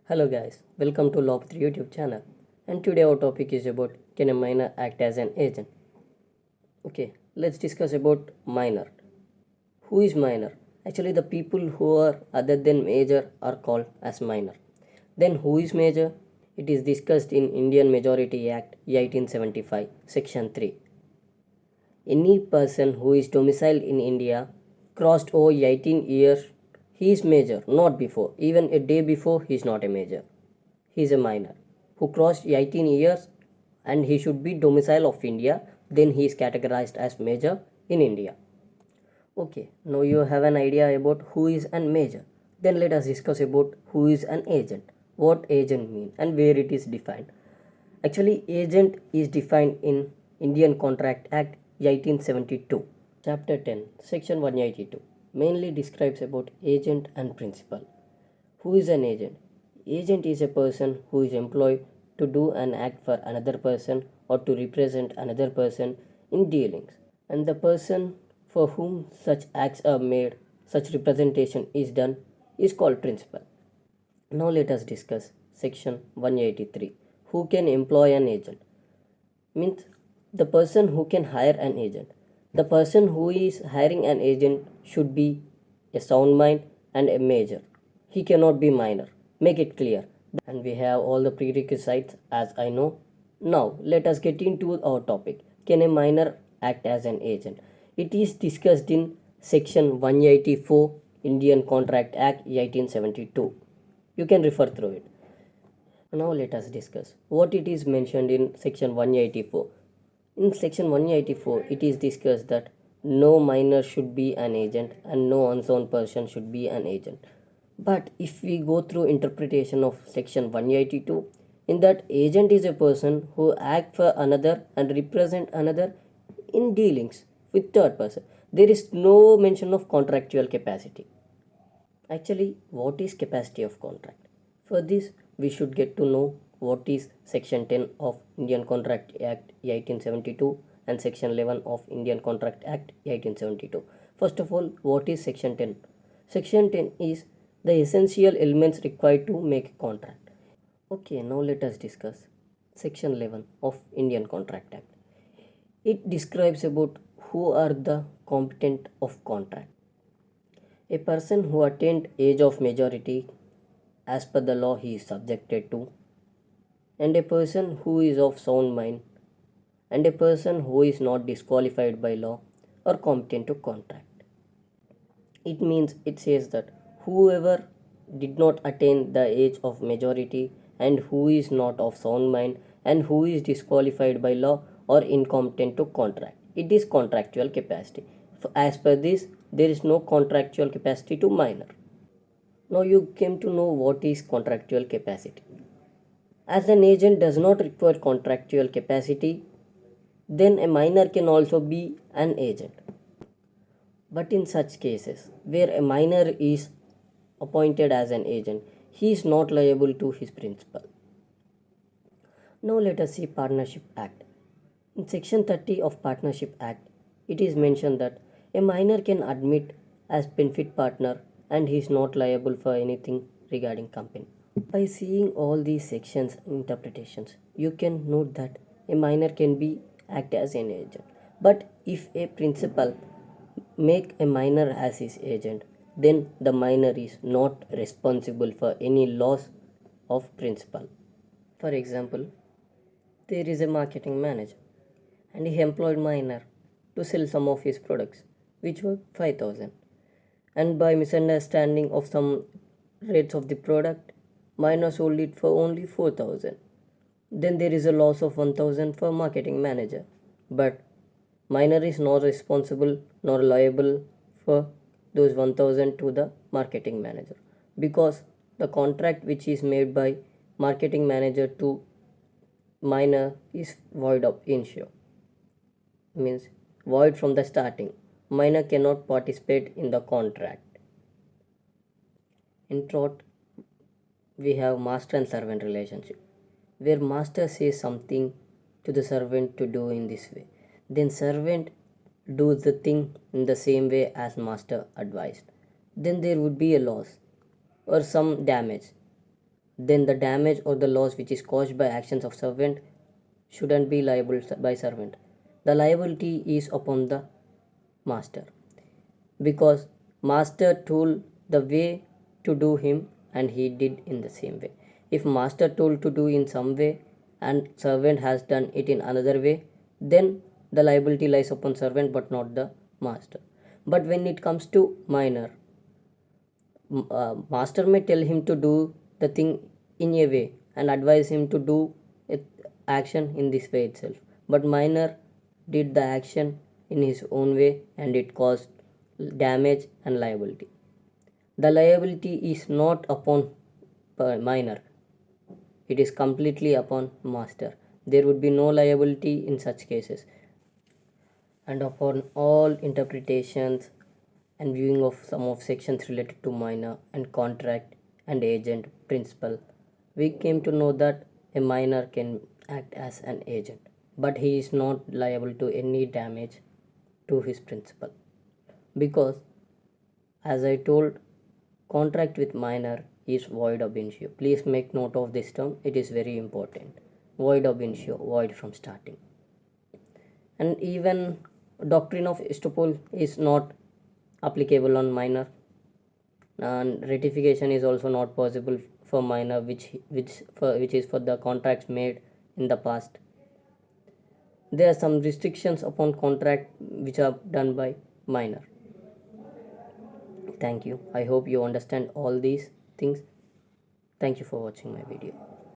Hello guys, welcome to Law3 YouTube channel. And today our topic is about can a minor act as an agent? Okay, let's discuss about minor. Who is minor? Actually, the people who are other than major are called as minor. Then who is major? It is discussed in Indian Majority Act 1875, Section 3. Any person who is domiciled in India crossed over 18 years, he is major, not before. Even a day before, he is not a major. He is a minor who crossed 18 years and he should be domicile of India, then he is categorized as major in India. Okay, now you have an idea about who is an major. Then let us discuss about who is an agent. What agent mean and where it is defined. Actually, agent is defined in Indian Contract Act 1872. Chapter 10, Section 182 mainly describes about agent and principal. Who is an agent? Agent is a person who is employed to do an act for another person or to represent another person in dealings. And the person for whom such acts are made, such representation is done, is called principal. Now let us discuss section 183. Who can employ an agent? Means the person who can hire an agent. The person who is hiring an agent should be a sound mind and a major. He cannot be minor. Make it clear. And we have all the prerequisites as I know. Now let us get into our topic. Can a minor act as an agent? It is discussed in section 184 Indian Contract Act 1872. You can refer through it. Now let us discuss what it is mentioned in section 184. In section 184, it is discussed that no minor should be an agent and no unsound person should be an agent. But if we go through interpretation of section 182, in that agent is a person who act for another and represent another in dealings with third person. There is no mention of contractual capacity. Actually, what is capacity of contract? For this, we should get to know what is Section 10 of Indian Contract Act 1872 and Section 11 of Indian Contract Act 1872. First of all, what is Section 10? Section 10 is the essential elements required to make a contract. Okay, now let us discuss Section 11 of Indian Contract Act. It describes about who are the competent of contract. A person who attained age of majority as per the law he is subjected to, and a person who is of sound mind, and a person who is not disqualified by law or competent to contract. It means it says that whoever did not attain the age of majority and who is not of sound mind and who is disqualified by law or incompetent to contract. It is contractual capacity. As per this, there is no contractual capacity to minor. Now you came to know what is contractual capacity. As an agent does not require contractual capacity, then a minor can also be an agent. But in such cases where a minor is appointed as an agent, he is not liable to his principal. Now let us see Partnership Act. In section 30 of Partnership Act, it is mentioned that a minor can admit as benefit partner and he is not liable for anything regarding company. By seeing all these sections interpretations, you can note that a minor can be act as an agent. But if a principal make a minor as his agent, then the minor is not responsible for any loss of principal. For example, there is a marketing manager and he employed minor to sell some of his products which were 5000, and by misunderstanding of some rates of the product minor sold it for only 4000. Then there is a loss of 1000 for marketing manager, but minor is not responsible nor liable for those 1000 to the marketing manager because the contract which is made by marketing manager to minor is void of initio, means void from the starting. Minor cannot participate in the contract. In short, we have master and servant relationship where master says something to the servant to do in this way, then servant does the thing in the same way as master advised. Then there would be a loss or some damage. then the damage or the loss which is caused by actions of servant shouldn't be liable by servant. The liability is upon the master, because master told the way to do him and he did in the same way. If master told to do in some way and servant has done it in another way, then the liability lies upon servant but not the master. But when it comes to minor, master may tell him to do the thing in a way and advise him to do it, action in this way itself, but minor did the action in his own way and it caused damage and liability. The liability is not upon minor, it is completely upon master. There would be no liability in such cases. And upon all interpretations and viewing of some of sections related to minor and contract and agent principle, we came to know that a minor can act as an agent, but he is not liable to any damage to his principal, because as I told, contract with minor is void ab initio. Please make note of this term, it is very important. Void ab initio, void from starting. And even doctrine of estoppel is not applicable on minor, and ratification is also not possible for minor, which is for the contracts made in the past. There are some restrictions upon contract which are done by minor. Thank you. I hope you understand all these things. Thank you for watching my video.